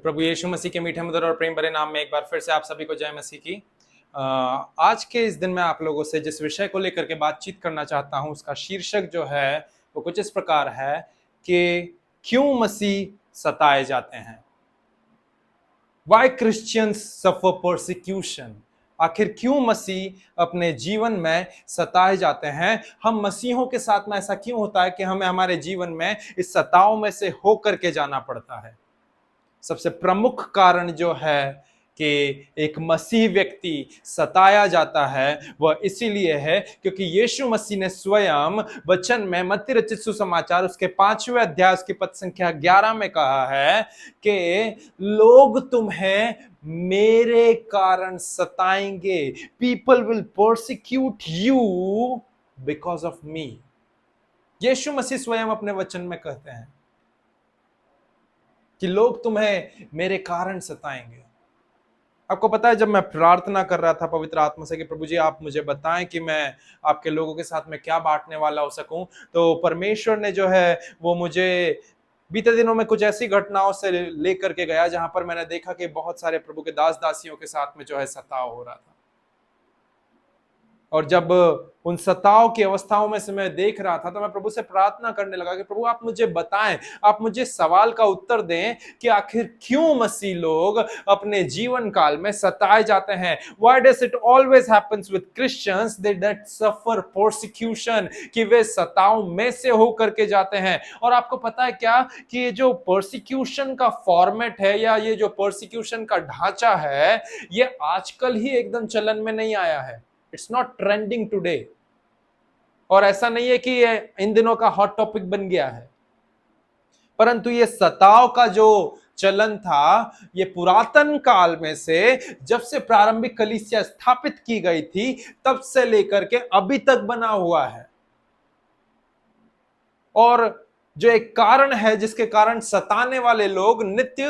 प्रभु यीशु मसीह के मीठे मधुर और प्रेम भरे नाम में एक बार फिर से आप सभी को जय मसीह की। आज के इस दिन में आप लोगों से जिस विषय को लेकर के बातचीत करना चाहता हूं उसका शीर्षक जो है वो कुछ इस प्रकार है कि क्यों मसीह सताए जाते हैं। Why Christians suffer persecution? आखिर क्यों मसीह अपने जीवन में सताए जाते हैं। हम मसीहों के साथ में ऐसा क्यों होता है कि हमें हमारे जीवन में इस सताओं में से होकर के जाना पड़ता है। सबसे प्रमुख कारण जो है कि एक मसीह व्यक्ति सताया जाता है वह इसीलिए है क्योंकि यीशु मसीह ने स्वयं वचन में मत्ती रचित सुसमाचार उसके 5वें अध्याय उसकी पद संख्या 11 में कहा है कि लोग तुम्हें मेरे कारण सताएंगे। People will persecute you because of me. Yeshu Masih स्वयं अपने वचन में कहते हैं कि लोग तुम्हें मेरे कारण सताएंगे। आपको पता है, जब मैं प्रार्थना कर रहा था पवित्र आत्मा से कि प्रभु जी आप मुझे बताएं कि मैं आपके लोगों के साथ में क्या बांटने वाला हो सकूं, तो परमेश्वर ने जो है वो मुझे बीते दिनों में कुछ ऐसी घटनाओं से लेकर के गया जहां पर मैंने देखा कि बहुत सारे प्रभु के दास दासियों के साथ में जो है सताव हो रहा था। और जब उन सताव की अवस्थाओं में से मैं देख रहा था तो मैं प्रभु से प्रार्थना करने लगा कि प्रभु आप मुझे बताएं, आप मुझे सवाल का उत्तर दें कि आखिर क्यों मसीह लोग अपने जीवन काल में सताए जाते हैं। Why does it always happens with Christians that suffer persecution? कि वे सताव में से होकर के जाते हैं। और आपको पता है क्या कि ये जो परसिक्यूशन का फॉर्मेट है या ये जो परसिक्यूशन का ढांचा है ये आजकल ही एकदम चलन में नहीं आया है। It's not trending today. और ऐसा नहीं है कि ये इन दिनों का हॉट टॉपिक बन गया है, परंतु ये सताव का जो चलन था ये पुरातन काल में से जब से प्रारंभिक कलीसिया स्थापित की गई थी तब से लेकर के अभी तक बना हुआ है। और जो एक कारण है जिसके कारण सताने वाले लोग नित्य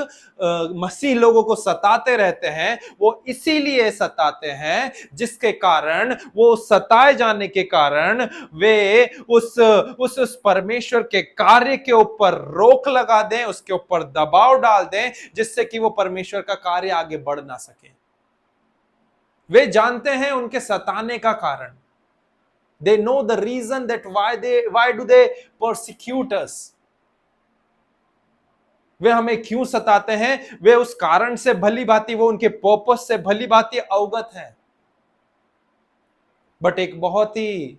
मसीह लोगों को सताते रहते हैं, वो इसीलिए सताते हैं जिसके कारण वो सताए जाने के कारण वे उस परमेश्वर के कार्य के ऊपर रोक लगा दें, उसके ऊपर दबाव डाल दें जिससे कि वो परमेश्वर का कार्य आगे बढ़ ना सके। वे जानते हैं उनके सताने का कारण। They know the reason that why do they persecute us? वे हमें क्यों सताते हैं, वे उस कारण से भली भांति, वो उनके पर्पस से भली भांति अवगत हैं। बट एक बहुत ही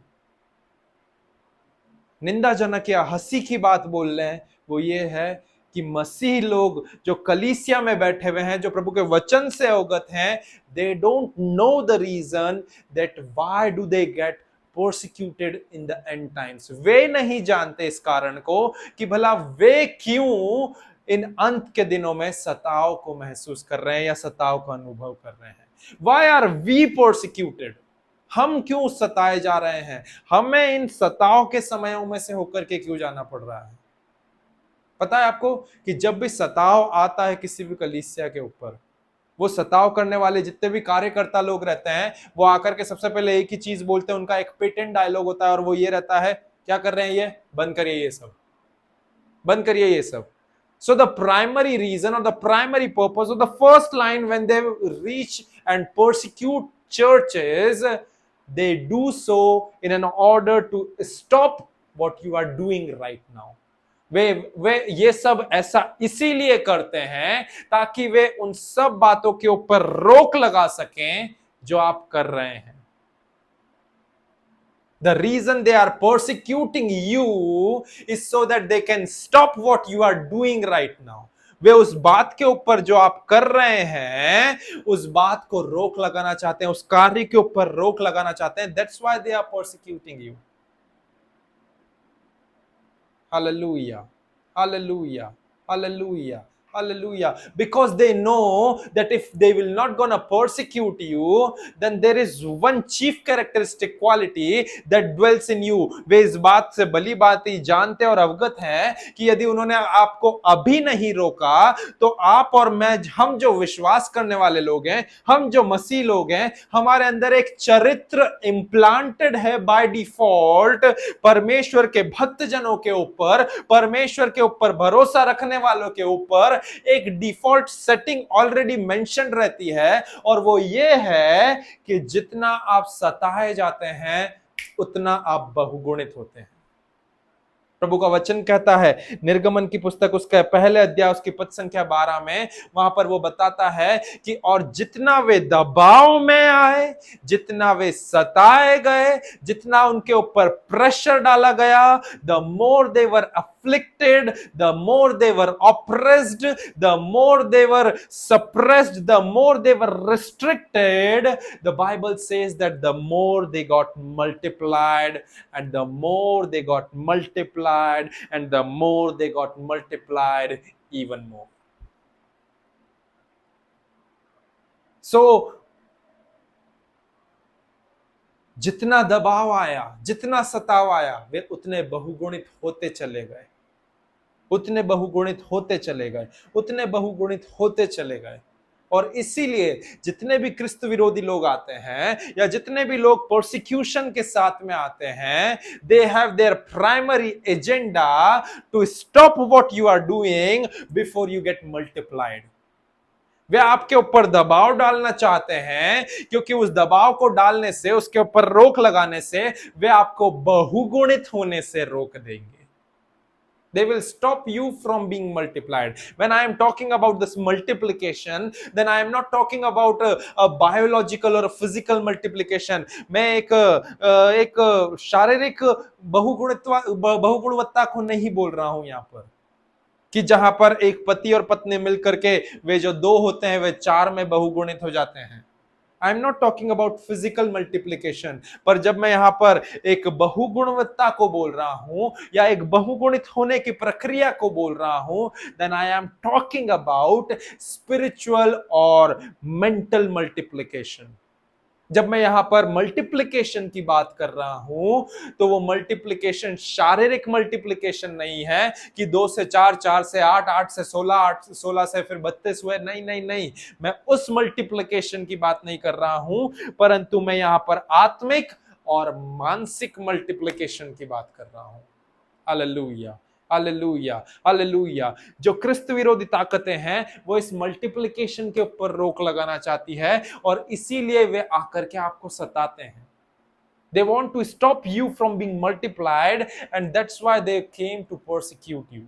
निंदाजनक या हंसी की बात बोल रहे हैं वो ये है कि मसीह लोग जो कलीसिया में बैठे हुए हैं, जो प्रभु के वचन से अवगत हैं, they don't know the reason that why do they get persecuted in the end times. वे नहीं जानते इस कारण को कि भला वे क्यों इन अंत के दिनों में सताव को महसूस कर रहे हैं या सताव का अनुभव कर रहे हैं। Why are we persecuted? हम क्यों सताए जा रहे हैं, हमें इन सताव के समयों में से होकर के क्यों जाना पड़ रहा है। पता है आपको कि जब भी सताव आता है किसी भी कलीसिया के ऊपर, वो सताव करने वाले जितने भी कार्यकर्ता लोग रहते हैं वो आकर के सबसे पहले एक ही चीज बोलते हैं। उनका एक पेटेंट डायलॉग होता है और वो ये रहता है, क्या कर रहे हैं ये, बंद करिए ये सब, बंद करिए ये सब। So the primary reason or the primary purpose or the first line when they reach and persecute churches, they do so in an order to stop what you are doing right now. वे ये सब ऐसा इसीलिए करते हैं ताकि वे उन सब बातों के ऊपर रोक लगा सकें जो आप कर रहे हैं। The reason they are persecuting you is so that they can stop what you are doing right now. वे उस बात के ऊपर जो आप कर रहे हैं उस बात को रोक लगाना चाहते हैं, उस कार्य के ऊपर रोक लगाना चाहते हैं। That's why they are persecuting you. Hallelujah, hallelujah, hallelujah, hallelujah. Because they know that if they will not gonna persecute you, then there is one chief characteristic quality that dwells in you. वे इस बात से भली भांति जानते और अवगत हैं कि यदि उन्होंने आपको अभी नहीं रोका तो आप और मैं, हम जो विश्वास करने वाले लोग हैं, हम जो मसीह लोग हैं, हमारे अंदर एक चरित्र इम्प्लांटेड है बाय डिफॉल्ट परमेश्वर के भक्तजनों के ऊपर, परमेश्वर के ऊपर भरोसा रखने वालों के ऊपर एक डिफॉल्ट सेटिंग ऑलरेडी मेंशन रहती है, और वो ये है कि जितना आप सताए जाते हैं उतना आप बहुगुणित होते हैं। प्रभु का वचन कहता है निर्गमन की पुस्तक उसका पहले अध्याय उसकी पद संख्या 12 में, वहां पर वो बताता है कि और जितना वे दबाव में आए, जितना वे सताए गए, जितना उनके ऊपर प्रेशर डाला गया, the more they were afflicted, the more they were oppressed, the more they were suppressed, the more they were restricted, the Bible says that the more they got multiplied, and the more they got multiplied, and the more they got multiplied even more. So जितना दबाव आया, जितना सताव आया, वे उतने बहुगुणित होते चले गए, उतने बहुगुणित होते चले गए, उतने बहुगुणित होते चले गए। और इसीलिए जितने भी क्रिस्त विरोधी लोग आते हैं या जितने भी लोग प्रोसिक्यूशन के साथ में आते हैं, they have their primary agenda to stop what you are doing before you get multiplied. वे आपके ऊपर दबाव डालना चाहते हैं, क्योंकि उस दबाव को डालने से, उसके ऊपर रोक लगाने से वे आपको बहुगुणित होने से रोक देंगे। They will stop you from being multiplied. When I am talking about this multiplication, then I am not talking about a biological or a physical multiplication. मैं एक शारीरिक बहुगुणवत्ता को नहीं बोल रहा हूं यहां पर, कि जहां पर एक पति और पत्नी मिलकर के वे जो दो होते हैं वे चार में बहुगुणित हो जाते हैं। I am not talking about physical multiplication. पर जब मैं यहां पर एक बहुगुणवत्ता को बोल रहा हूं या एक बहुगुणित होने की प्रक्रिया को बोल रहा हूं, then I am talking about spiritual और मेंटल मल्टीप्लीकेशन। जब मैं यहां पर मल्टीप्लिकेशन की बात कर रहा हूं, तो वो मल्टीप्लिकेशन शारीरिक मल्टीप्लिकेशन नहीं है कि 2 से 4, 4 से 8, 8 से 16, 8 से 16 से फिर 32 हुए। नहीं नहीं नहीं, मैं उस मल्टीप्लिकेशन की बात नहीं कर रहा हूं, परंतु मैं यहां पर आत्मिक और मानसिक मल्टीप्लिकेशन की बात कर रहा हूं। Hallelujah, hallelujah, hallelujah. जो क्रिस्त विरोधी ताकतें हैं वो इस मल्टीप्लिकेशन के ऊपर रोक लगाना चाहती है, और इसीलिए वे आकर के आपको सताते हैं। They want to stop you from being multiplied, and that's why they came to persecute you.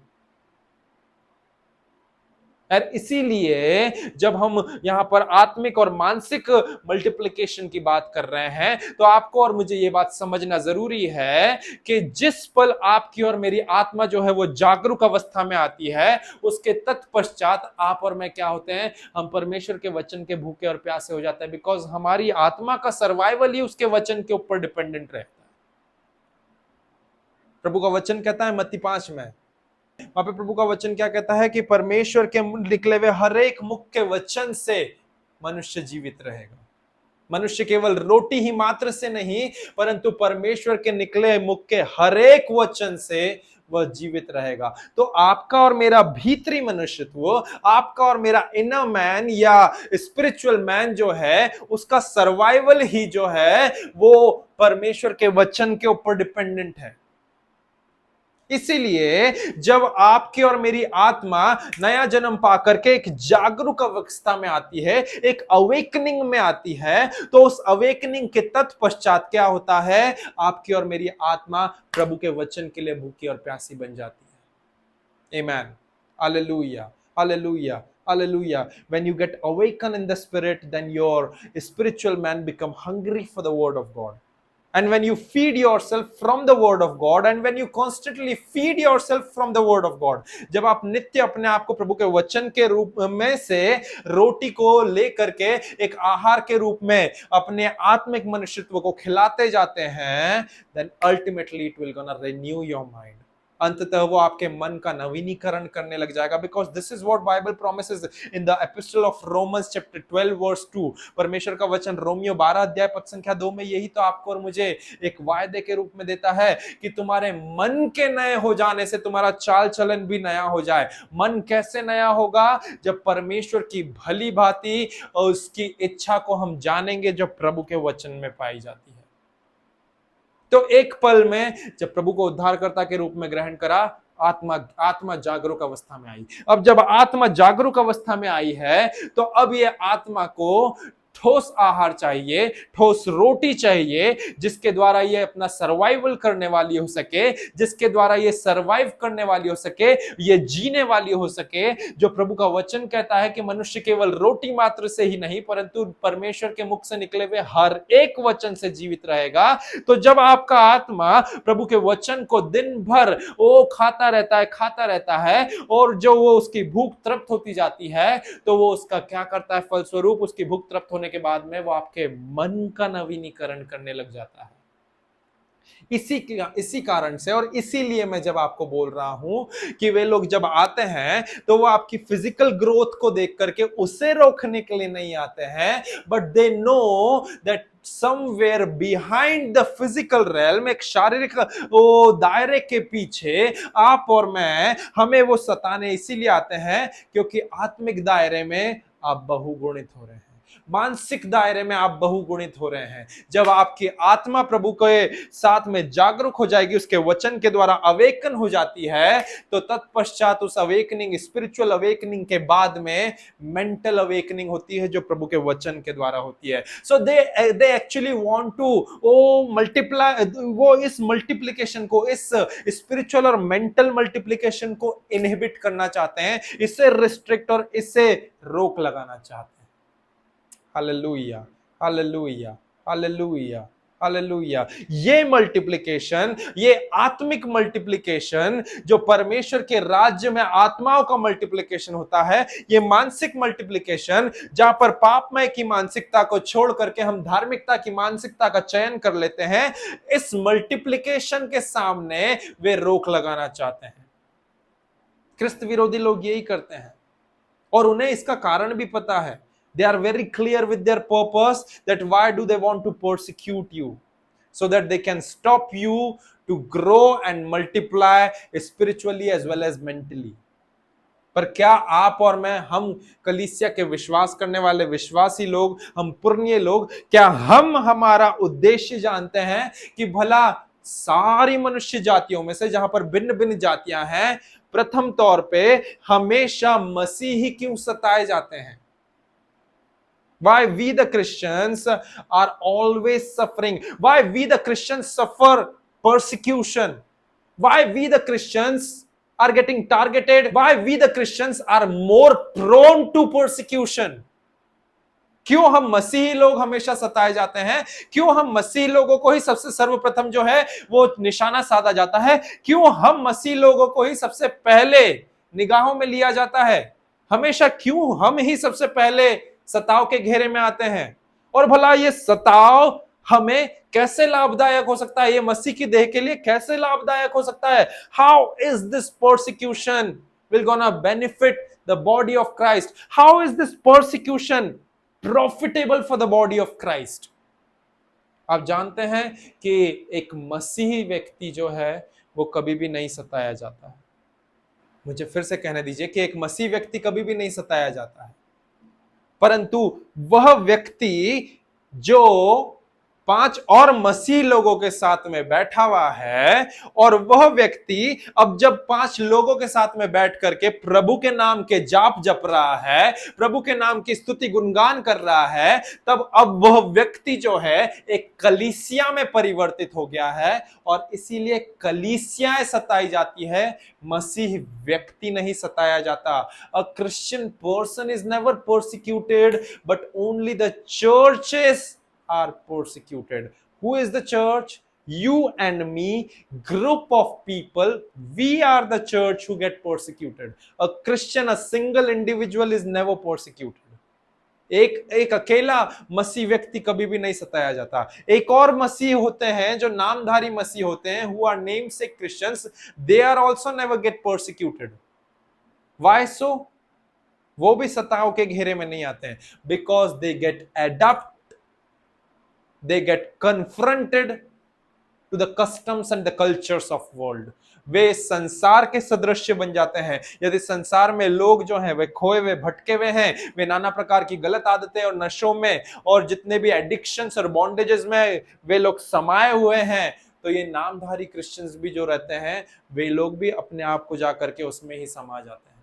और इसीलिए जब हम यहां पर आत्मिक और मानसिक मल्टीप्लिकेशन की बात कर रहे हैं, तो आपको और मुझे ये बात समझना जरूरी है कि जिस पल आपकी और मेरी आत्मा जो है वो जागरूक अवस्था में आती है, उसके तत्पश्चात आप और मैं क्या होते हैं, हम परमेश्वर के वचन के भूखे और प्यासे हो जाते हैं। बिकॉज हमारी आत्मा का सर्वाइवल ही उसके वचन के ऊपर डिपेंडेंट रहता है। प्रभु का वचन कहता है मत्ती 5 में, वहां पे प्रभु का वचन क्या कहता है कि परमेश्वर के निकले हुए हर एक मुख के वचन से मनुष्य जीवित रहेगा। मनुष्य केवल रोटी ही मात्र से नहीं, परंतु परमेश्वर के निकले मुख के हर एक वचन से वह जीवित रहेगा। तो आपका और मेरा भीतरी मनुष्यत्व, आपका और मेरा इनर मैन या स्पिरिचुअल मैन जो है, उसका सर्वाइवल ही जो है वो परमेश्वर के वचन के ऊपर डिपेंडेंट है। इसीलिए जब आपकी और मेरी आत्मा नया जन्म पाकर के एक जागरूक अवस्था में आती है, एक अवेकनिंग में आती है, तो उस अवेकनिंग के तत्पश्चात क्या होता है, आपकी और मेरी आत्मा प्रभु के वचन के लिए भूखी और प्यासी बन जाती है। Amen, hallelujah, hallelujah, hallelujah. When you get awakened in the spirit, then your spiritual man become hungry for the word of God. And when you feed yourself from the word of God, and when you constantly feed yourself from the word of God, जब आप नित्य अपने आप को प्रभु के वचन के रूप में से रोटी को लेकर के एक आहार के रूप में अपने आत्मिक मनुष्यत्व को खिलाते जाते हैं, then ultimately it will gonna renew your mind. अंततः वो आपके मन का नवीनीकरण करने लग जाएगा। Because this is what Bible promises in the epistle of Romans chapter 12 verse 2। परमेश्वर का वचन रोमियो 12 अध्याय पद संख्या 2 में यही तो आपको और मुझे एक वायदे के रूप में देता है कि तुम्हारे मन के नए हो जाने से तुम्हारा चाल चलन भी नया हो जाए। मन कैसे नया होगा? जब परमेश्वर की भली भांति और उसकी इच्छा को हम जानेंगे, जो प्रभु के वचन में पाई जाती है। तो एक पल में जब प्रभु को उद्धारकर्ता के रूप में ग्रहण करा, आत्मा आत्मा जागरूक अवस्था में आई। अब जब आत्मा जागरूक अवस्था में आई है तो अब ये आत्मा को ठोस आहार चाहिए, ठोस रोटी चाहिए, जिसके द्वारा ये अपना सर्वाइवल करने वाली हो सके, जिसके द्वारा ये सर्वाइव करने वाली हो सके, ये जीने वाली हो सके। जो प्रभु का वचन कहता है कि मनुष्य केवल रोटी मात्र से ही नहीं परंतु परमेश्वर के मुख से निकले हुए हर एक वचन से जीवित रहेगा। तो जब आपका आत्मा प्रभु के वचन को दिन भर वो खाता रहता है और जो वो उसकी भूख तृप्त होती जाती है, तो वो उसका क्या करता है, फलस्वरूप उसकी भूख तृप्त होने के बाद में वो आपके मन का नवीनीकरण करने लग जाता है। इसी कारण से और इसीलिए मैं जब आपको बोल रहा हूं कि वे लोग जब आते हैं तो वो आपकी फिजिकल ग्रोथ को देख करके उसे रोकने के लिए नहीं आते हैं, but they know that somewhere behind the physical realm, एक शारीरिक वो दायरे के पीछे आप और मैं, हमें वो सताने इसीलिए आते हैं क्योंकि आत्मिक दायरे में आप बहुगुणित हो रहे हैं, मानसिक दायरे में आप बहुगुणित हो रहे हैं। जब आपकी आत्मा प्रभु के साथ में जागरूक हो जाएगी, उसके वचन के द्वारा अवेकन हो जाती है, तो तत्पश्चात उस अवेकनिंग, स्पिरिचुअल अवेकनिंग के बाद में मेंटल अवेकनिंग होती है जो प्रभु के वचन के द्वारा होती है। सो दे एक्चुअली वांट टू वो मल्टीप्लाई, वो इस मल्टीप्लिकेशन को, इस स्पिरिचुअल और मेंटल मल्टीप्लिकेशन को इनहिबिट करना चाहते हैं, इससे रिस्ट्रिक्ट और इससे रोक लगाना चाहते हैं। Hallelujah, hallelujah, hallelujah, hallelujah. ये मल्टीप्लिकेशन, ये आत्मिक मल्टीप्लिकेशन जो परमेश्वर के राज्य में आत्माओं का मल्टीप्लिकेशन होता है, ये मानसिक मल्टीप्लिकेशन जहां पर पापमय की मानसिकता को छोड़ करके हम धार्मिकता की मानसिकता का चयन कर लेते हैं, इस मल्टीप्लिकेशन के सामने वे रोक लगाना चाहते हैं। क्रिस्त विरोधी लोग यही करते हैं और उन्हें इसका कारण भी पता है। They are very clear with their purpose that why do they want to persecute you? So that they can stop you to grow and multiply spiritually as well as mentally. पर क्या आप और मैं, हम कलीसिया के विश्वास करने वाले विश्वासी लोग, हम पुरनिये लोग, क्या हम हमारा उद्देश्य जानते हैं कि भला सारी मनुष्य जातियों में से जहां पर भिन्न भिन्न जातियां हैं, प्रथम तौर पे हमेशा मसीही क्यों सताए जाते हैं? Why we the Christians are always suffering? Why we the Christians suffer persecution? Why we the Christians are getting targeted? Why we the Christians are more prone to persecution? क्यों हम मसीही लोग हमेशा सताए जाते हैं? क्यों हम मसीही लोगों को ही सबसे सर्वप्रथम जो है वो निशाना साधा जाता है? क्यों हम मसीही लोगों को ही सबसे पहले निगाहों में लिया जाता है? हमेशा क्यों हम ही सबसे पहले सताव के घेरे में आते हैं? और भला ये सताव हमें कैसे लाभदायक हो सकता है? ये मसीह की देह के लिए कैसे लाभदायक हो सकता है? How is this persecution will gonna benefit the body of Christ? How is this persecution profitable for the body of Christ? आप जानते हैं कि एक मसीही व्यक्ति जो है वो कभी भी नहीं सताया जाता है। मुझे फिर से कहने दीजिए कि एक मसीही व्यक्ति कभी भी नहीं सताया जाता है, परंतु वह व्यक्ति जो 5 और मसीह लोगों के साथ में बैठा हुआ है, और वह व्यक्ति अब जब 5 लोगों के साथ में बैठ करके प्रभु के नाम के जाप जप रहा है, प्रभु के नाम की स्तुति गुणगान कर रहा है, तब अब वह व्यक्ति जो है एक कलीसिया में परिवर्तित हो गया है, और इसीलिए कलीसियाएं सताई जाती है, मसीह व्यक्ति नहीं सताया जाता। A Christian person is never persecuted but only the churches are persecuted. Who is the church? You and me, group of people, we are the church who get persecuted. A Christian, a single individual is never persecuted. एक अकेला मसीह व्यक्ति कभी भी नहीं सताया जाता। एक और मसीह होते हैं जो नामधारी मसीह होते हैं, who are namesake Christians, they are also never get persecuted. Why so? वो भी सताव के घेरे में नहीं आते हैं, because they get adapt, they get confronted to the customs and the cultures of world. वे संसार के सदृश्य बन जाते हैं। यदि संसार में लोग जो हैं वे खोए हुए, भटके हुए हैं, वे नाना प्रकार की गलत आदतें और नशों में और जितने भी एडिक्शंस और बॉन्डेजेस में वे लोग समाये हुए हैं, तो ये नामधारी क्रिश्चियंस भी जो रहते हैं वे लोग भी अपने आप को जाकर के उसमें ही समा जाते हैं।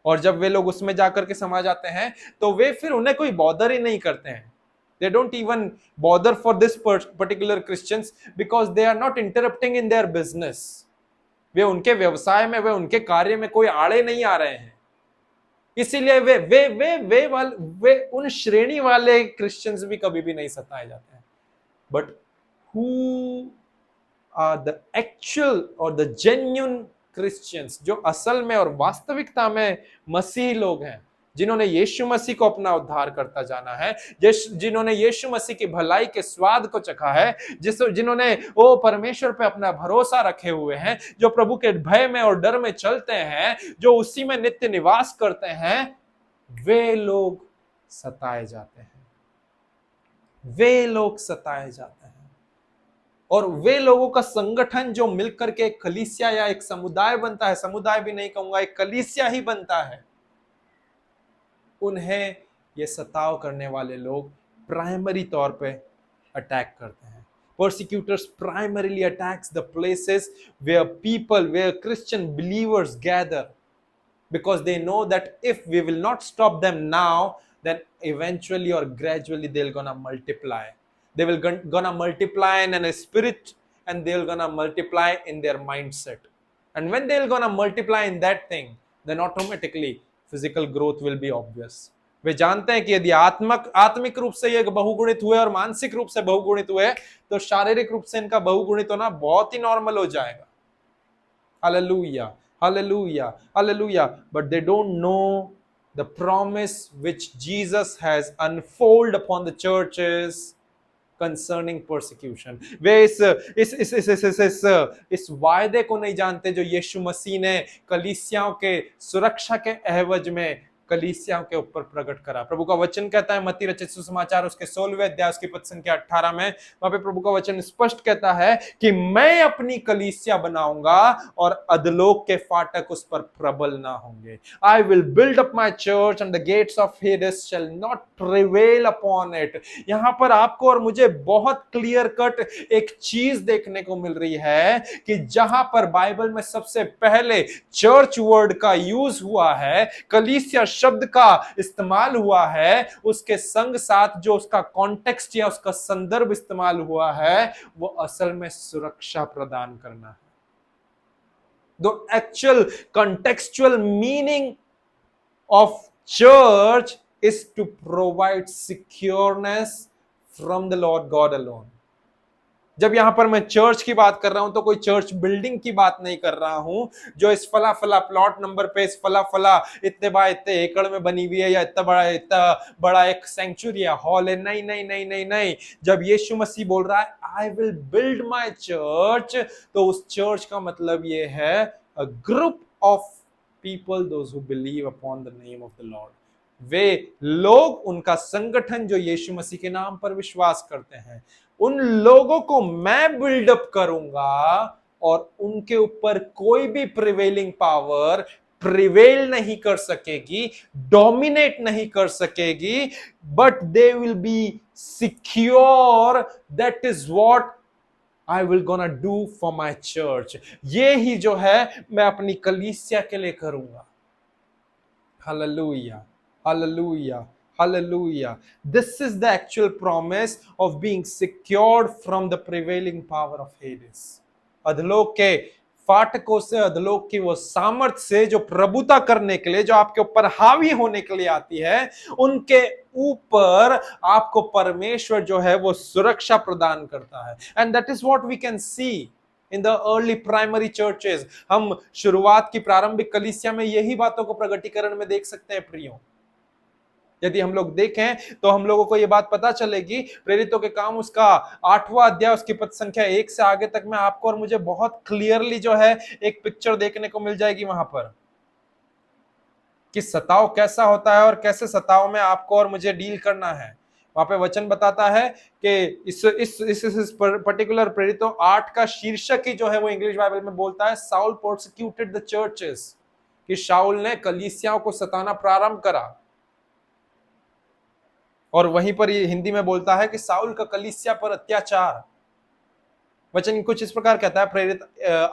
और जब वे लोग उसमें जाकर के समा जाते हैं तो वे फिर उन्हें कोई बॉदर ही नहीं करते हैं। They don't even bother for this particular Christians because they are not interrupting in their business. वे उनके व्यवसाय में, वे उनके कार्य में कोई आड़े नहीं आ रहे हैं। इसीलिए वे उन श्रेणी वाले क्रिश्चियंस भी कभी भी नहीं सताए जाते हैं। But who are the actual और द जेन्युइन क्रिश्चियंस, जो असल में और वास्तविकता में मसीही लोग हैं, जिन्होंने यीशु मसीह को अपना उद्धार करता जाना है, जिन्होंने यीशु मसीह की भलाई के स्वाद को चखा है, जिन्होंने वो परमेश्वर पे अपना भरोसा रखे हुए हैं, जो प्रभु के भय में और डर में चलते हैं, जो उसी में नित्य निवास करते हैं, वे लोग सताए जाते हैं। वे लोग सताए जाते हैं। और वे लोगों का संगठन जो मिलकर के एक कलीसिया या एक समुदाय बनता है, समुदाय भी नहीं कहूंगा, एक कलीसिया ही बनता है, उन्हें ये सताव करने वाले लोग प्राइमरी तौर पे अटैक करते हैं। Persecutors primarily attacks the places where Christian believers gather, because they know that if we will not stop them now, then eventually or gradually they'll gonna multiply. They will gonna multiply in a spirit, and they'll gonna multiply in their mindset. And when they'll gonna multiply in that thing, then automatically physical growth will be obvious. वे जानते हैं कि यदि आत्मिक रूप से ये बहुगुणित हुए और मानसिक रूप से बहुगुणित हुए, तो शारीरिक रूप से इनका बहुगुणित होना बहुत ही नॉर्मल हो जाएगा। Hallelujah, hallelujah, hallelujah. But they don't know the promise which Jesus has unfolded upon the churches concerning persecution. वे इस वायदे को नहीं जानते जो यीशु मसीह ने कलीसियाओं के सुरक्षा के एवज में कलीसियाओं के ऊपर प्रकट करा। प्रभु का वचन कहता है मत्ती रचित सुसमाचार उसके 16वें अध्याय उसकी पद संख्या 18 में, वहां पे प्रभु का वचन स्पष्ट कहता है कि मैं अपनी कलीसिया बनाऊंगा और अधलोक के फाटक उस पर प्रबल ना होंगे। I will build up my church and the gates of Hades shall not prevail upon it। यहां पर आपको और मुझे बहुत क्लियर कट एक चीज देखने को मिल रही है कि जहां पर बाइबल में सबसे पहले चर्च वर्ड का यूज हुआ है, कलीसिया शब्द का इस्तेमाल हुआ है, उसके संग साथ जो उसका कॉन्टेक्स्ट या उसका संदर्भ इस्तेमाल हुआ है, वो असल में सुरक्षा प्रदान करना है। The actual contextual meaning of church is to provide secureness from the Lord God alone। जब यहां पर मैं चर्च की बात कर रहा हूं तो कोई चर्च बिल्डिंग की बात नहीं कर रहा हूं जो इस फला फला प्लॉट नंबर पे इस फला फला इतने बाय इतने एकड़ में बनी हुई है या इतना बड़ा एक सेंचुरी या हॉल है। नहीं नहीं नहीं नहीं नहीं। जब यीशु मसीह बोल रहा है I will build my church, तो उस चर्च का मतलब ये है a group of people those who believe upon the name of the Lord. वे लोग, उनका संगठन जो यीशु मसीह के नाम पर विश्वास करते हैं, उन लोगों को मैं बिल्डअप करूंगा और उनके ऊपर कोई भी प्रिवेलिंग पावर प्रिवेल नहीं कर सकेगी, डोमिनेट नहीं कर सकेगी, but they will be secure. That is what I will gonna do for my church. ये ही जो है मैं अपनी कलीसिया के लिए करूंगा। Hallelujah, hallelujah, hallelujah। This is the actual promise of being secured from the prevailing power of Hades। अधलोक के फाटकों से, अधलोक की वो सामर्थ से जो प्रभुता करने के लिए, जो आपके ऊपर हावी होने के लिए आती है, उनके ऊपर आपको परमेश्वर जो है वो सुरक्षा प्रदान करता है। And that is what we can see in the early primary churches। हम शुरुआत की प्रारंभिक कलीसिया में यही बातों को प्रगटीकरण में देख सकते हैं प्रियो। यदि हम लोग देखें तो हम लोगों को यह बात पता चलेगी, प्रेरितों के काम उसका 8वां अध्याय उसकी पद संख्या 1 से आगे तक में आपको और मुझे बहुत क्लियरली जो है एक पिक्चर देखने को मिल जाएगी वहां पर कि सताव कैसा होता है और कैसे सताव में आपको और मुझे डील करना है। वहां पे वचन बताता है कि इस पर्टिकुलर प्रेरितों 8 का शीर्षक ही जो है वो इंग्लिश बाइबल में बोलता है साउल परसिक्यूटेड द चर्चेस, कि शाऊल ने कलीसियाओं को सताना प्रारंभ करा। और वहीं पर ये हिंदी में बोलता है कि साउल का कलीसिया पर अत्याचार। वचन कुछ इस प्रकार कहता है, प्रेरित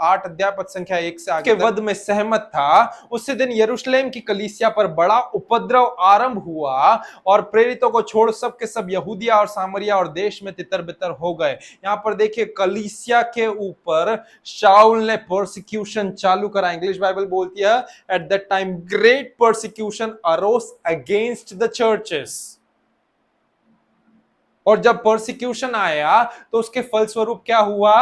8 अध्याय पद संख्या 1 से आगे, के वध में सहमत था। उसी दिन यरूशलेम की कलीसिया पर बड़ा उपद्रव आरंभ हुआ और प्रेरितों को छोड़ सब के सब यहूदिया और सामरिया और देश में तितर बितर हो गए। यहां पर देखिए, कलीसिया के ऊपर शाऊल ने परसिक्यूशन चालू करा। इंग्लिश बाइबल बोलती है, at that time great persecution arose against the churches. और जब परसिक्यूशन आया तो उसके फलस्वरूप क्या हुआ?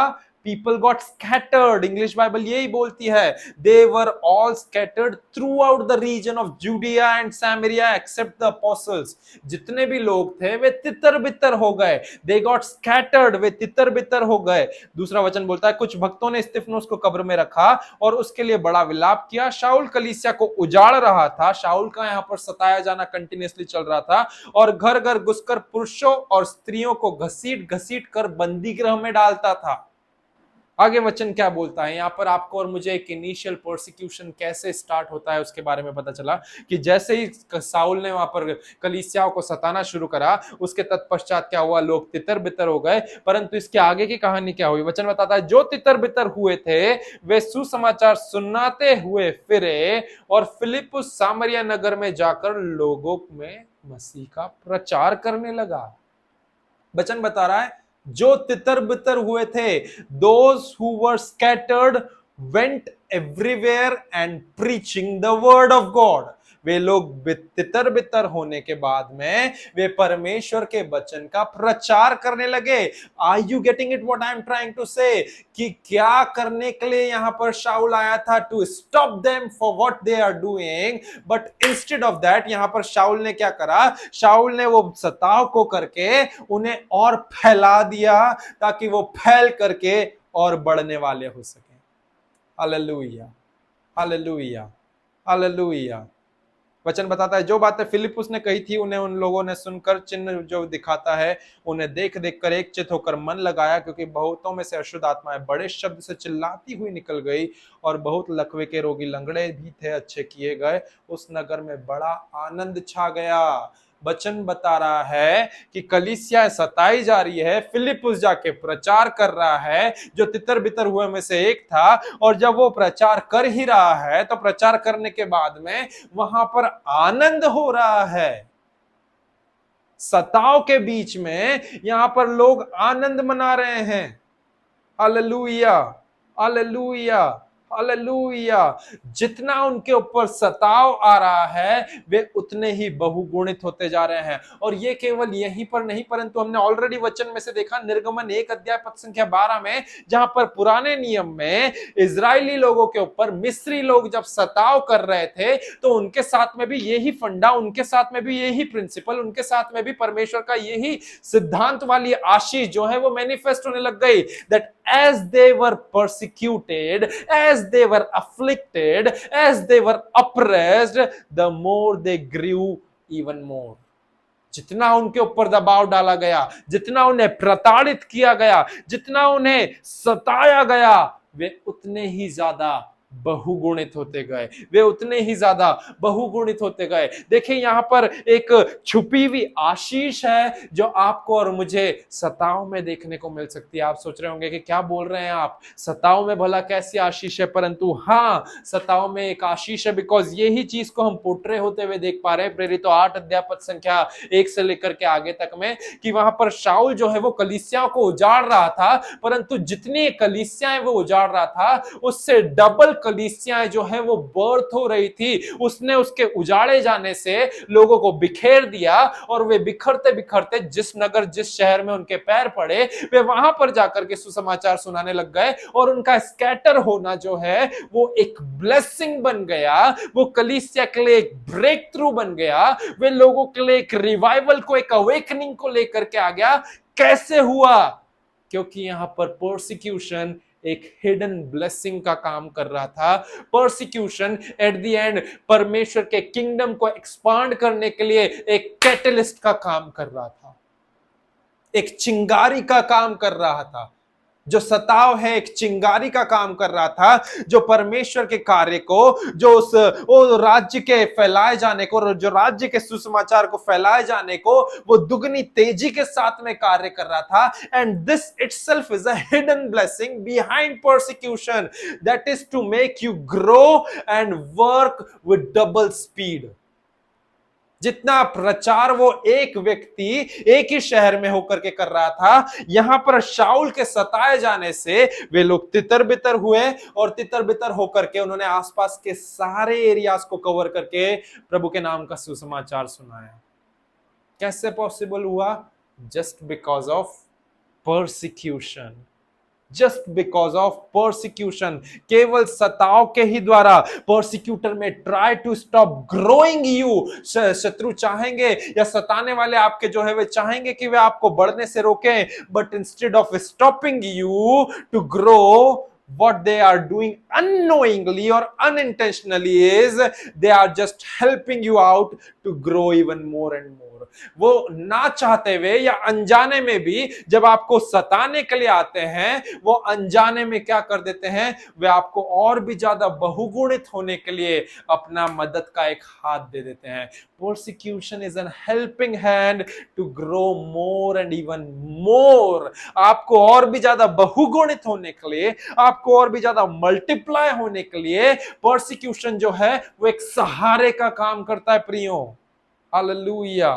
People got scattered. English Bible यही बोलती है, they were all scattered throughout the region of Judea and Samaria except the apostles. जितने भी लोग थे वे तितर बितर हो गए। दे गॉट स्कैटर्ड, वे तितर बितर हो गए। दूसरा वचन बोलता है, कुछ भक्तों ने स्तिफनुस को कब्र में रखा और उसके लिए बड़ा विलाप किया। शाऊल कलीसिया को उजाड़ रहा था। शाऊल का यहां पर सताया जाना कंटिन्यूअसली चल रहा था और घर घर घुसकर पुरुषों और स्त्रियों को घसीट घसीट कर बंदी गृह में डालता था। आगे वचन क्या बोलता है? यहां पर आपको और मुझे एक इनिशियल प्रोसिक्यूशन कैसे स्टार्ट होता है उसके बारे में पता चला कि जैसे ही साउल ने वहां पर कलीसियाओं को सताना शुरू करा, उसके तत्पश्चात क्या हुआ? लोग तितर बितर हो गए। परंतु इसके आगे की कहानी क्या हुई? वचन बताता है, जो तितर बितर हुए थे वे सुसमाचार सुनाते हुए फिरे और फिलिप्पुस सामरिया नगर में जाकर लोगों में मसीह का प्रचार करने लगा। वचन बता रहा है, जो तितर बितर हुए थे, those who were scattered went everywhere and preaching the word of God। वे लोग तितर बितर होने के बाद में वे परमेश्वर के वचन का प्रचार करने लगे। Are you getting it what I am trying to say? कि क्या करने के लिए यहां पर शाऊल आया था? To stop them for what they are doing, but instead of that यहां पर शाऊल ने क्या करा? शाऊल ने वो सताव को करके उन्हें और फैला दिया ताकि वो फैल करके और बढ़ने वाले हो सके। Hallelujah, hallelujah, hallelujah. वचन बताता है, जो बातें फिलिप्पुस ने कही थी उन्हें उन लोगों ने सुनकर, चिन्ह जो दिखाता है उन्हें देख देख कर एक चित होकर मन लगाया, क्योंकि बहुतों में से अशुद्ध आत्माएं बड़े शब्द से चिल्लाती हुई निकल गई और बहुत लकवे के रोगी लंगड़े भी थे अच्छे किए गए। उस नगर में बड़ा आनंद छा गया। वचन बता रहा है कि कलीसिया सताई जा रही है, फिलिप्पुस जाके प्रचार कर रहा है जो तितर बितर हुए में से एक था। और जब वो प्रचार कर ही रहा है तो प्रचार करने के बाद में वहां पर आनंद हो रहा है। सताव के बीच में यहां पर लोग आनंद मना रहे हैं। Hallelujah, hallelujah, hallelujah. जितना उनके ऊपर सताव आ रहा है वे उतने ही बहुगुणित होते जा रहे हैं। और ये केवल यहीं पर नहीं, परंतु हमने ऑलरेडी वचन में से देखा, निर्गमन 1 अध्याय पद संख्या 12 में, जहां पर पुराने नियम में इजरायली लोगों के ऊपर मिस्री लोग जब सताव कर रहे थे तो उनके साथ में भी यही फंडा, उनके साथ में भी यही प्रिंसिपल, उनके साथ में भी परमेश्वर का यही सिद्धांत वाली आशीष जो है वो मैनिफेस्ट होने लग गई। That as they were persecuted, as they were afflicted, as they were oppressed, the more they grew even more। जितना उनके ऊपर दबाव डाला गया, जितना उन्हें प्रताड़ित किया गया, जितना उन्हें सताया गया, वे उतने ही ज्यादा बहुगुणित होते गए, वे उतने ही ज्यादा बहुगुणित होते गए। देखिए यहां पर एक छुपी हुई आशीष है जो आपको और मुझे सताव में देखने को मिल सकती है। आप सोच रहे होंगे कि क्या बोल रहे हैं आप, सताव में भला कैसी आशीष है? परंतु हाँ, सताव में एक आशीष है, बिकॉज यही चीज को हम पोट्रे होते हुए देख पा रहे हैं प्रेरित 8 अध्याय पद संख्या 1 से लेकर के आगे तक में, कि वहां पर शाऊल जो है वो कलीसियाओं को उजाड़ रहा था, परंतु जितनी कलीसियाएं वो उजाड़ रहा था उससे डबल कलीसियाएं जो है वो बर्थ हो रही थी। उसने उसके उजाड़े जाने से लोगों को बिखेर दिया और वे बिखरते बिखरते जिस नगर जिस शहर में उनके पैर पड़े वे वहां पर जाकर के सुसमाचार सुनाने लग गए। और उनका स्कैटर होना जो है वो एक ब्लेसिंग बन गया, वो कलीसिया के लिए एक ब्रेक थ्रू बन गया, वे लोगों के लिए एक रिवाइवल को, एक अवेकनिंग को लेकर के आ गया। कैसे हुआ? क्योंकि यहां पर परसिक्यूशन एक हिडन ब्लेसिंग का काम कर रहा था। परसिक्यूशन एट द एंड परमेश्वर के किंगडम को एक्सपांड करने के लिए एक कैटलिस्ट का काम कर रहा था, एक चिंगारी का काम कर रहा था। जो सताव है एक चिंगारी का काम कर रहा था, जो परमेश्वर के कार्य को, जो वो राज्य के फैलाए जाने को, जो राज्य के सुसमाचार को फैलाए जाने को वो दुगनी तेजी के साथ में कार्य कर रहा था. And this itself is a hidden blessing behind persecution, that is to make you grow and work with double speed. जितना प्रचार वो एक व्यक्ति एक ही शहर में होकर के कर रहा था, यहां पर शाऊल के सताए जाने से वे लोग तितर बितर हुए और तितर बितर होकर के उन्होंने आसपास के सारे एरियाज को कवर करके प्रभु के नाम का सुसमाचार सुनाया. कैसे पॉसिबल हुआ? Just because of persecution. Just because of persecution. केवल सताव के ही द्वारा परसिक्यूटर में try to stop growing you. शत्रु चाहेंगे या सताने वाले आपके जो है वे चाहेंगे कि वे आपको बढ़ने से रोकें, but instead of stopping you to grow, what they are doing unknowingly or unintentionally is they are just helping you out to grow even more and more. वो ना चाहते हुए या अनजाने में भी जब आपको सताने के लिए आते हैं, वो अनजाने में क्या कर देते हैं, वे आपको और भी ज्यादा बहुगुणित होने के लिए अपना मदद का एक हाथ दे देते हैं. Persecution is an helping hand to grow more and even more. आपको और भी ज्यादा बहुगुणित होने के लिए, आपको और भी ज्यादा मल्टीप्लाई होने के लिए परसिक्यूशन जो है वो एक सहारे का काम करता है प्रियो. Hallelujah,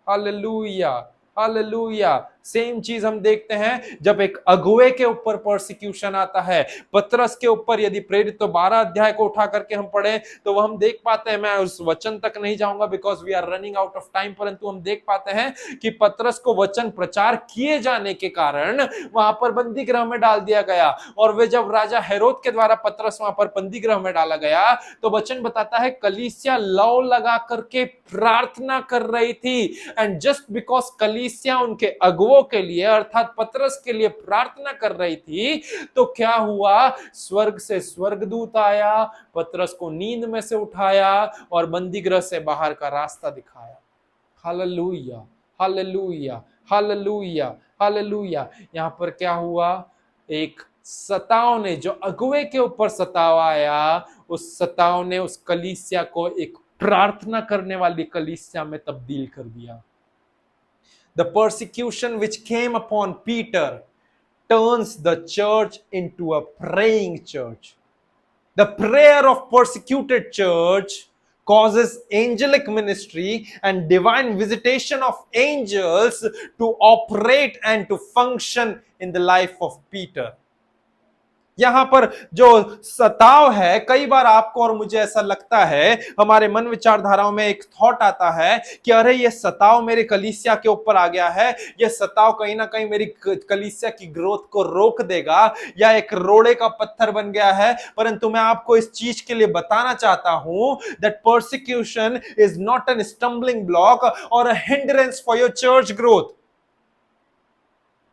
hallelujah, hallelujah. सेम चीज हम देखते हैं जब एक अगुवे के ऊपर परसिक्यूशन आता है. पतरस के ऊपर यदि प्रेरित तो 12 अध्याय को उठा करके हम पढ़े तो हम देख पाते हैं, मैं उस वचन तक नहीं जाऊंगा because we are running out of time, परंतु हम देख पाते हैं कि पतरस को वचन प्रचार किए जाने के कारण वहां पर बंदी गृह में डाल दिया गया. और वे जब राजा हेरोद के द्वारा पतरस वहां पर बंदी गृह में डाला गया तो वचन बताता है कलीसिया लौ लगा करके प्रार्थना कर रही थी. एंड जस्ट बिकॉज कलीसिया उनके अगुवों के लिए अर्थात पतरस के लिए प्रार्थना कर रही थी, तो क्या हुआ, स्वर्ग से स्वर्गदूत आया, पतरस को नींद में से उठाया और बंदीगृह से बाहर का रास्ता दिखाया. Hallelujah, hallelujah, hallelujah, hallelujah. यहां पर क्या हुआ, एक सताव ने, जो अगुवे के ऊपर सताव आया, उस सताव ने उस कलीसिया को एक प्रार्थना करने वाली कलीसिया में तब्दील कर दिया. The persecution which came upon Peter turns the church into a praying church. The prayer of persecuted church causes angelic ministry and divine visitation of angels to operate and to function in the life of Peter. यहां पर जो सताव है, कई बार आपको और मुझे ऐसा लगता है, हमारे मन विचारधाराओं में एक थॉट आता है कि अरे ये सताव मेरे कलीसिया के ऊपर आ गया है, ये सताव कहीं ना कहीं मेरी कलीसिया की ग्रोथ को रोक देगा या एक रोड़े का पत्थर बन गया है. परंतु मैं आपको इस चीज के लिए बताना चाहता हूं that persecution is not an stumbling block और a hindrance for your church growth.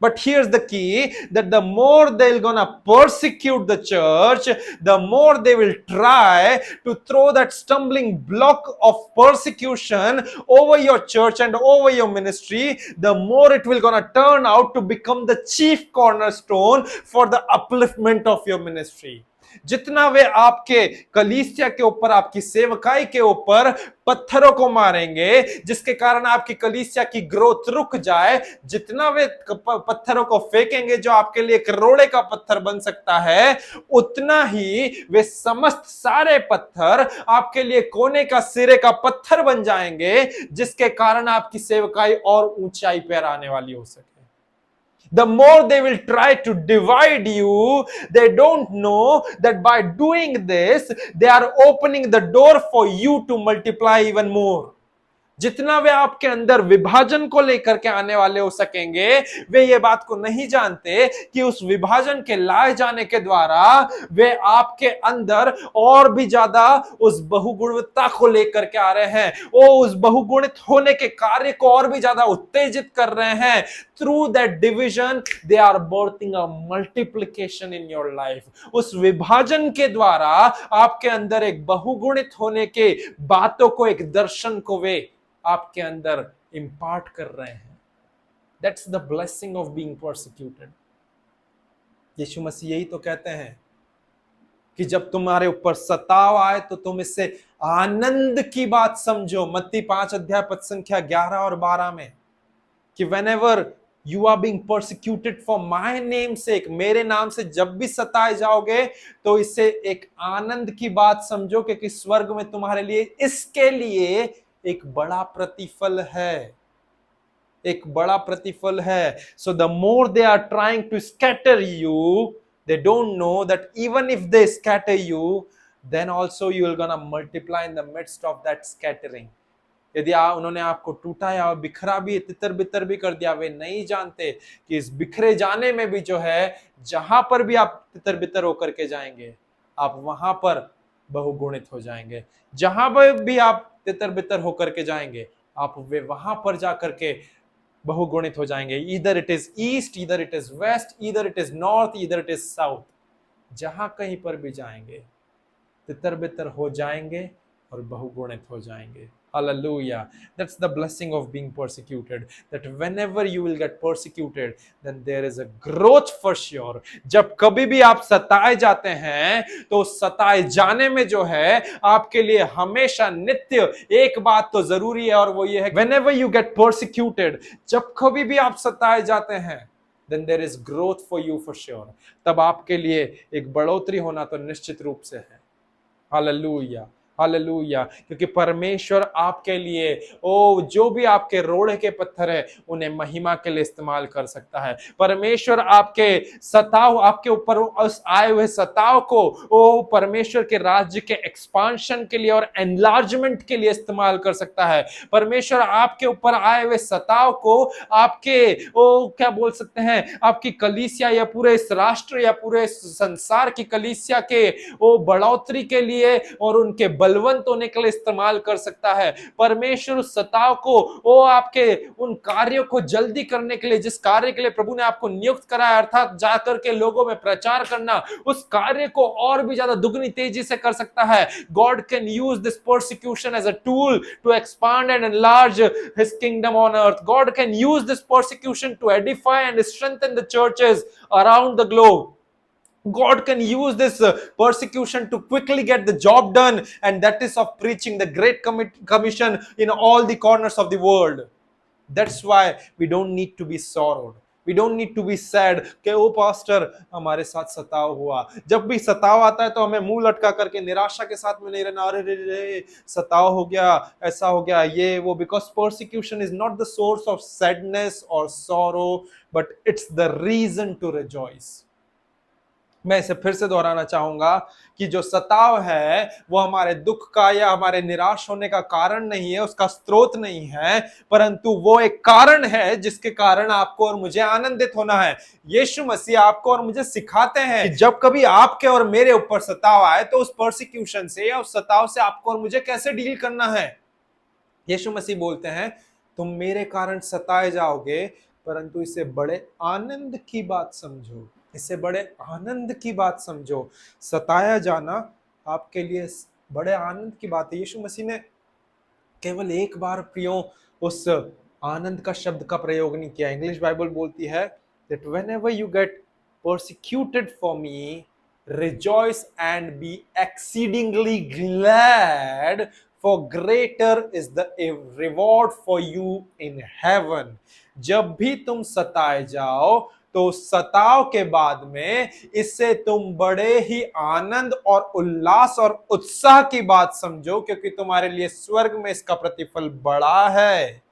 But here's the key, that the more they're gonna persecute the church, the more they will try to throw that stumbling block of persecution over your church and over your ministry, the more it will gonna turn out to become the chief cornerstone for the upliftment of your ministry. जितना वे आपके कलीसिया के ऊपर, आपकी सेवकाई के ऊपर पत्थरों को मारेंगे जिसके कारण आपकी कलीसिया की ग्रोथ रुक जाए, जितना वे पत्थरों को फेंकेंगे जो आपके लिए एक रोड़े का पत्थर बन सकता है, उतना ही वे समस्त सारे पत्थर आपके लिए कोने का सिरे का पत्थर बन जाएंगे जिसके कारण आपकी सेवकाई और ऊंचाई पर आने वाली हो सके. The more they will try to divide you, they don't know that by doing this, they are opening the door for you to multiply even more. जितना वे आपके अंदर विभाजन को लेकर के आने वाले हो सकेंगे, वे ये बात को नहीं जानते कि उस विभाजन के लाए जाने के द्वारा वे आपके अंदर और भी ज्यादा उस बहुगुणवत्ता को लेकर के आ रहे हैं, वो उस बहुगुणित होने के कार्य को और भी ज्यादा उत्तेजित कर रहे हैं. Through that division they are birthing a multiplication in your life. उस विभाजन के द्वारा आपके अंदर एक बहुगुणित होने के बातों को, एक दर्शन को वे आपके अंदर इंपार्ट कर रहे हैं. That's the blessing of being persecuted. यीशु मसीह यही तो कहते हैं कि जब तुम्हारे ऊपर सताव आए तो तुम इससे आनंद की बात समझो। मत्ती 5 अध्याय पद संख्या 11 और 12 में कि whenever you are being persecuted for my name sake, मेरे नाम से जब भी सताए जाओगे तो इसे एक आनंद की बात समझो, क्योंकि स्वर्ग में तुम्हारे लिए इसके लिए एक बड़ा प्रतिफल है, एक बड़ा प्रतिफल है। So the more they are trying to scatter you, they don't know that even if they scatter you, then also you will gonna multiply in the midst of that scattering. यदि उन्होंने आपको टूटा या बिखरा भी, तितर बितर भी कर दिया, वे नहीं जानते कि इस बिखरे जाने में भी जो है, जहां पर भी आप तितर बितर होकर के जाएंगे, आप वहां पर बहुगुणित हो जाएंगे। जहां पर भी आप तितर बितर होकर के जाएंगे, आप वे वहां पर जाकर के बहुगुणित हो जाएंगे। Either it is east, either it is west, either it is north, either it is south, जहां कहीं पर भी जाएंगे तितर बितर हो जाएंगे और बहुगुणित हो जाएंगे। Hallelujah. That's the blessing of being persecuted. That whenever you will get persecuted, then there is a growth for sure. जब कभी भी आप सताए जाते हैं तो सताए जाने में जो है आपके लिए हमेशा नित्य एक बात तो जरूरी है, और वो ये है, whenever you get persecuted, जब कभी भी आप सताए जाते हैं, then there is growth for you for sure. तब आपके लिए एक बढ़ोतरी होना तो निश्चित रूप से है। Hallelujah, hallelujah. क्योंकि परमेश्वर आपके लिए जो भी आपके रोड़े के पत्थर है उन्हें महिमा के लिए इस्तेमाल कर सकता है। परमेश्वर आपके सताव, आपके ऊपर उस आए हुए सताव को परमेश्वर के राज्य के एक्सपांशन के लिए और एनलार्जमेंट के लिए इस्तेमाल कर सकता है। परमेश्वर आपके ऊपर आए हुए सताव को आपके क्या बोल सकते हैं, आपकी कलीसिया या पूरे इस राष्ट्र या पूरे संसार की कलीसिया के बढ़ोतरी के लिए और उनके बलवंत होने के लिए इस्तेमाल कर सकता है। परमेश्वर उस सताव को आपके उन कार्यों को जल्दी करने के लिए, जिस कार्य के लिए प्रभु ने आपको नियुक्त करा है, अर्थात जाकर के लोगों में प्रचार करना, उस कार्य को और भी ज्यादा दुगनी तेजी से कर सकता है। God can use this persecution as a tool to expand and enlarge his kingdom on earth. God can use this persecution to edify and strengthen the churches around the globe. God can use this persecution to quickly get the job done, and that is of preaching the Great Commission in all the corners of the world. That's why we don't need to be sorrowed. We don't need to be sad कि ओ pastor हमारे साथ सताव हुआ। जब भी सताव आता है तो हमें मुंह लटका करके निराशा के साथ में नहीं रहना, अरे रे रे सताव हो गया, ऐसा हो गया, ये वो। Because persecution is not the source of sadness or sorrow, but it's the reason to rejoice. मैं इसे फिर से दोहराना चाहूंगा कि जो सताव है वो हमारे दुख का या हमारे निराश होने का कारण नहीं है, उसका स्रोत नहीं है, परंतु वो एक कारण है जिसके कारण आपको और मुझे आनंदित होना है। यीशु मसीह आपको और मुझे सिखाते हैं कि जब कभी आपके और मेरे ऊपर सताव आए तो उस परसिक्यूशन से या उस सताव से आपको और मुझे कैसे डील करना है। यीशु मसीह बोलते हैं, तुम मेरे कारण सताए जाओगे, परंतु इसे बड़े आनंद की बात समझो, इसे बड़े आनंद की बात समझो। सताया जाना आपके लिए बड़े आनंद की बात है। यीशु मसीह ने केवल एक बार प्रियो उस आनंद का शब्द का प्रयोग नहीं किया। इंग्लिश बाइबल बोलती है that whenever you get persecuted for me, rejoice and be exceedingly glad, for greater is the reward for you in heaven. जब भी तुम सताए जाओ तो सताव के बाद में इससे तुम बड़े ही आनंद और उल्लास और उत्साह की बात समझो, क्योंकि तुम्हारे लिए स्वर्ग में इसका प्रतिफल बड़ा है,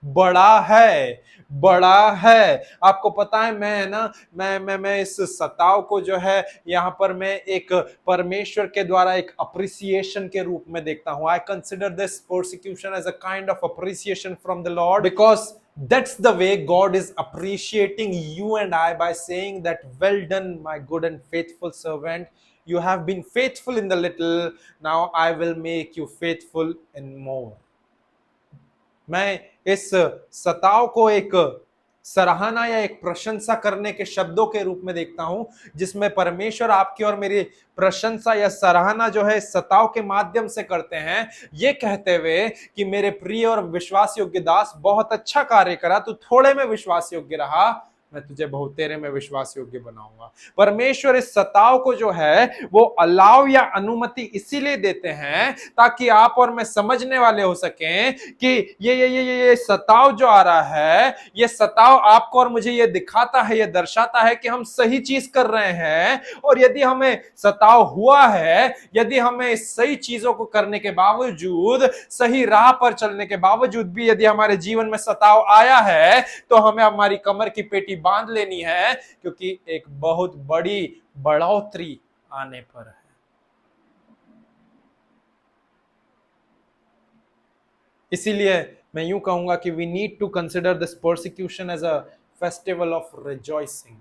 बड़ा है, बड़ा है। आपको पता है मैं इस सताव को जो है यहां पर मैं एक परमेश्वर के द्वारा एक अप्रिसिएशन के रूप में देखता हूं। I consider this persecution as a kind of appreciation from the Lord, because that's the way God is appreciating you and I by saying that, well done my good and faithful servant, you have been faithful in the little, now I will make you faithful in more. मैं इस सताव को एक सराहना या एक प्रशंसा करने के शब्दों के रूप में देखता हूं, जिसमें परमेश्वर आपकी और मेरी प्रशंसा या सराहना जो है सताव के माध्यम से करते हैं, ये कहते हुए कि मेरे प्रिय और विश्वास योग्य दास, बहुत अच्छा कार्य करा, तू थोड़े में विश्वास योग्य रहा, मैं तुझे बहुतेरे में विश्वास योग्य बनाऊंगा। परमेश्वर इस सताव को जो है वो अलाव या अनुमति इसीलिए देते हैं ताकि आप और मैं समझने वाले हो सकें कि ये सताव जो आ रहा है, ये सताव आपको और मुझे ये दिखाता है, ये दर्शाता है कि हम सही चीज कर रहे हैं। और यदि हमें सताव हुआ है, यदि हमें सही चीजों को करने के बावजूद, सही राह पर चलने के बावजूद भी यदि हमारे जीवन में सताव आया है, तो हमें हमारी कमर की पेटी बांध लेनी है, क्योंकि एक बहुत बड़ी बढ़ोतरी आने पर है। इसीलिए मैं यूं कहूंगा कि we need to consider this persecution as a festival of rejoicing.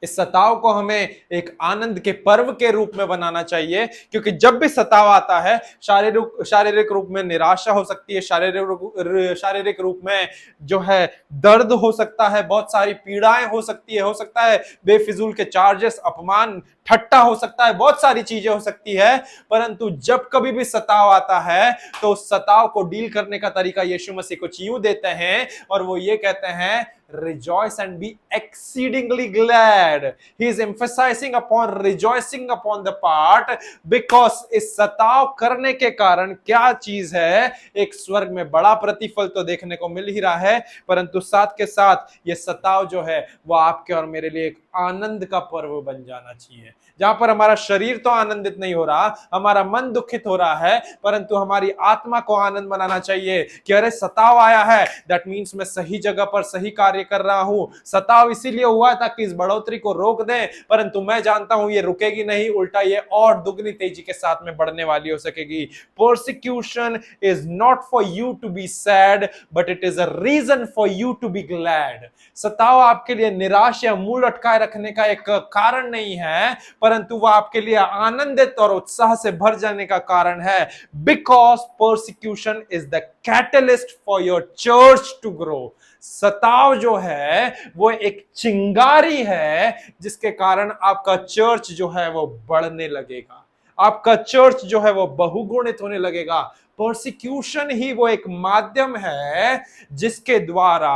इस सताव को हमें एक आनंद के पर्व के रूप में बनाना चाहिए, क्योंकि जब भी सताव आता है, शारीरिक रूप में निराशा हो सकती है, शारीरिक रूप में जो है दर्द हो सकता है, बहुत सारी पीड़ाएं हो सकती है, हो सकता है बेफिजूल के चार्जेस, अपमान, ठट्टा हो सकता है, बहुत सारी चीजें हो सकती है। परंतु जब कभी भी सताव आता है तो उस सताव को डील करने का तरीका यीशु मसीह कुछ यूं देते हैं, और वो ये कहते हैं, rejoice and be exceedingly glad. He is emphasizing upon rejoicing upon the part, because इस सताव करने के कारण क्या चीज है, एक स्वर्ग में बड़ा प्रतिफल तो देखने को मिल ही रहा है, परंतु साथ के साथ ये सताव जो है वो आपके और मेरे लिए एक आनंद का पर्व बन जाना चाहिए, जहां पर हमारा शरीर तो आनंदित नहीं हो रहा, हमारा मन दुखित हो रहा है, परंतु हमारी आत्मा को आनंद मनाना चाहिए कि अरे सताव आया है, दैट मीन्स मैं सही जगह पर सही कार्य कर रहा हूं। सताव इसीलिए हुआ ताकि इस बढ़ोतरी को रोक दें, परंतु मैं जानता हूं ये रुकेगी नहीं, उल्टा ये और दुगनी तेजी के साथ में बढ़ने वाली हो सकेगी। Persecution is not for you to be sad, but it is a reason for you to be glad. सताव आपके लिए निराश या मूड अटकाए रखने का एक कारण नहीं है, परंतु वह आपके लिए आनंदित और उत्साह से भर जाने का कारण है, because persecution is the catalyst for your church to grow. सताव जो है वो एक चिंगारी है जिसके कारण आपका चर्च जो है वो बढ़ने लगेगा, आपका चर्च जो है वो बहुगुणित होने लगेगा। परसिक्यूशन ही वो एक माध्यम है जिसके द्वारा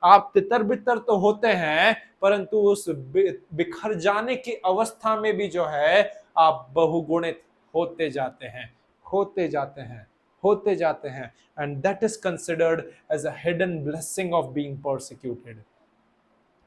आप तितर बितर तो होते हैं, परंतु उस बिखर जाने की अवस्था में भी जो है आप बहुगुणित होते जाते हैं, होते जाते हैं, होते जाते हैं। And that is considered as a hidden blessing of being persecuted.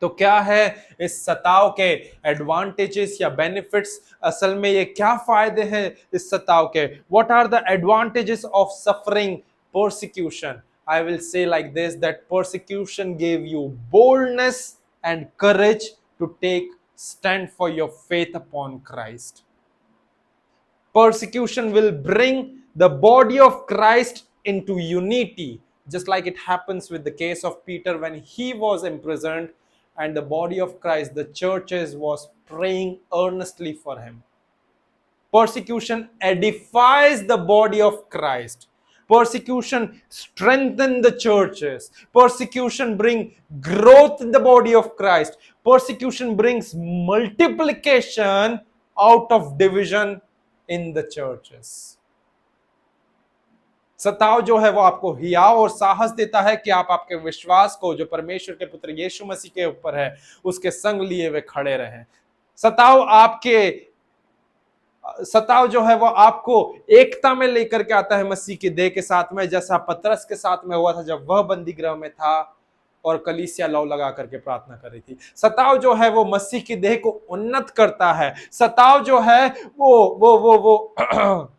तो क्या है इस सताव के एडवांटेजेस या बेनिफिट्स, असल में ये क्या फायदे हैं इस सताव के? What are the advantages of suffering persecution? I will say like this, that persecution gave you boldness and courage to take stand for your faith upon Christ. Persecution will bring the body of Christ into unity, just like it happens with the case of Peter when he was imprisoned, and the body of Christ, the churches, was praying earnestly for him. Persecution edifies the body of Christ. Persecution strengthen the churches. Persecution bring growth in the body of Christ. Persecution brings multiplication out of division in the churches. सताव जो है वो आपको हियाव और साहस देता है कि आप आपके विश्वास को जो परमेश्वर के पुत्र यीशु मसीह के ऊपर है उसके संग लिए वे खड़े रहें। सताव जो है वो आपको एकता में लेकर के आता है मसीह की देह के साथ में, जैसा पतरस के साथ में हुआ था जब वह बंदी गृह में था और कलीसिया लौ लगा करके प्रार्थना कर रही थी। सताव जो है वो मसीह की देह को उन्नत करता है। सताव जो है वो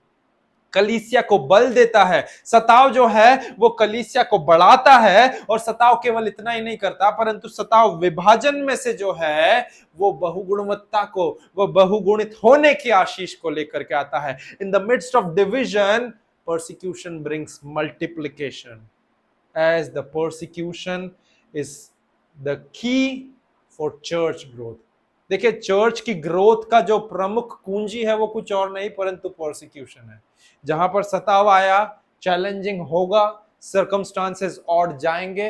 कलीसिया को बल देता है। सताव जो है वो कलीसिया को बढ़ाता है, और सताव केवल इतना ही नहीं करता, परंतु सताव विभाजन में से जो है वो बहुगुणवत्ता को, वो बहुगुणित होने की आशीष को लेकर के आता है। In the midst of division persecution brings multiplication, as the persecution is the key for church growth. देखिए, चर्च की ग्रोथ का जो प्रमुख कुंजी है वो कुछ और नहीं परंतु परसिक्यूशन है। जहां पर सताव आया, चैलेंजिंग होगा, सर्कमस्टांसेस और जाएंगे,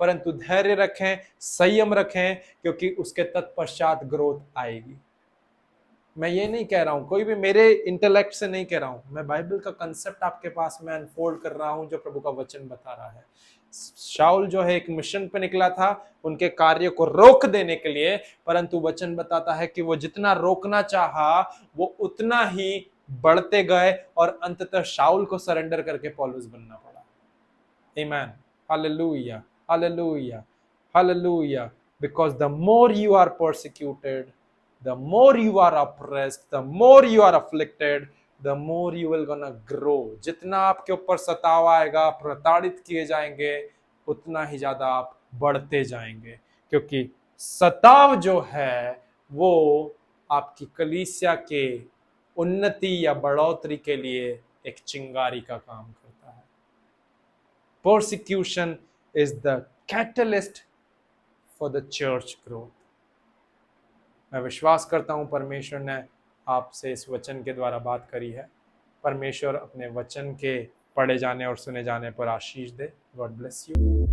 परंतु धैर्य रखें, संयम रखें, क्योंकि उसके तत्पश्चात ग्रोथ आएगी। मैं ये नहीं कह रहा हूं, कोई भी मेरे इंटेलेक्ट से नहीं कह रहा हूं, मैं बाइबल का कंसेप्ट आपके पास में अनफोल्ड कर रहा हूं जो प्रभु का वचन बता रहा है। शाऊल जो है एक मिशन पे निकला था उनके कार्य को रोक देने के लिए, परंतु वचन बताता है कि वो जितना रोकना चाहा वो उतना ही बढ़ते गए और अंततः शाऊल को सरेंडर करके पौलुस बनना पड़ा। आमीन, hallelujah, hallelujah, hallelujah. Because the more you are persecuted, the more you are oppressed, the more you are afflicted, the more you will gonna grow. जितना आपके ऊपर सताव आएगा, प्रताड़ित किए जाएंगे, उतना ही ज्यादा आप बढ़ते जाएंगे, क्योंकि सताव जो है वो आपकी कलीसिया के उन्नति या बढ़ोतरी के लिए एक चिंगारी का काम करता है। Persecution is the catalyst for the church growth. मैं विश्वास करता हूं परमेश्वर ने आपसे इस वचन के द्वारा बात करी है। परमेश्वर अपने वचन के पढ़े जाने और सुने जाने पर आशीष दे। God bless you.